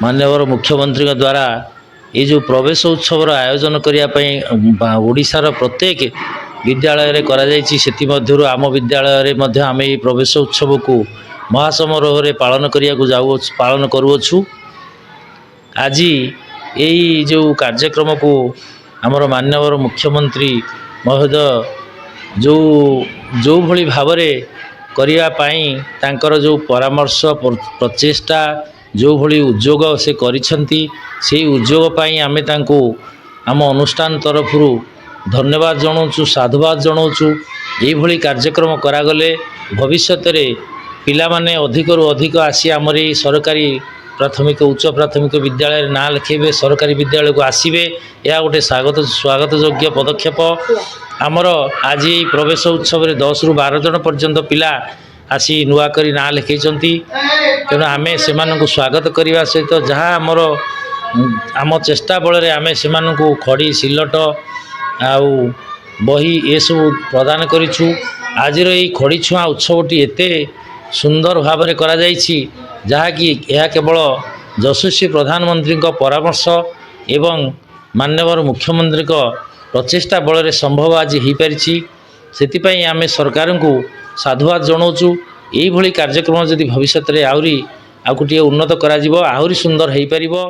माननीय मुख्यमंत्री द्वारा ये जो प्रवेश उत्सवर आयोजन करने ओडिशार प्रत्येक विद्यालय रे करा जायछि सेति मध्यरु आम विद्यालय रे मध्य आमे ये प्रवेश उत्सव को महासमारोह रे पालन करूछु। आज यही जो कार्यक्रम को आमर माननीय मुख्यमंत्री महोदय जो भली भाव तांकर जो परामर्श प्रचेष्टा जो भली उद्योग से करिसेंती से उद्योग पाई आमे तांको आम अनुष्ठान तरफ धन्यवाद जनाऊँ साधुवाद जनाऊँ। ये कार्यक्रम करागले भविष्य में पिला माने अधिक रु अधिक आसी आमर ये सरकारी प्राथमिक उच्च प्राथमिक विद्यालय ना लिखेबे सरकारी विद्यालय को आसबे यह गोटे स्वागत योग्य पदक्षेप। आमर आज प्रवेश उत्सव में 10 रु 12 जन पर्यंत पिला आसी नुआ करी ना लिखैछंती तेणु आमे सेमानंकु स्वागत करने सहित जहाँ आम चेष्टा बल आमे सेमानंकु खड़ी सिलट आउ बही ये सब प्रदान करिछु। आज खड़ी छुआ उत्सवटी एते सुंदर भाव में करा जायछि जहाँकि यह केवल यशस्वी प्रधानमंत्री परामर्श एवं माननीय मुख्यमंत्री प्रचेष्टा बल में संभव आज हो पारिछि। सेतिपई आमे सरकार को साधुवाद जनाऊँ। यही कार्यक्रम जदि भविष्य में आउरी आउरी उन्नत करा आहुरी सुंदर हो पारिबो।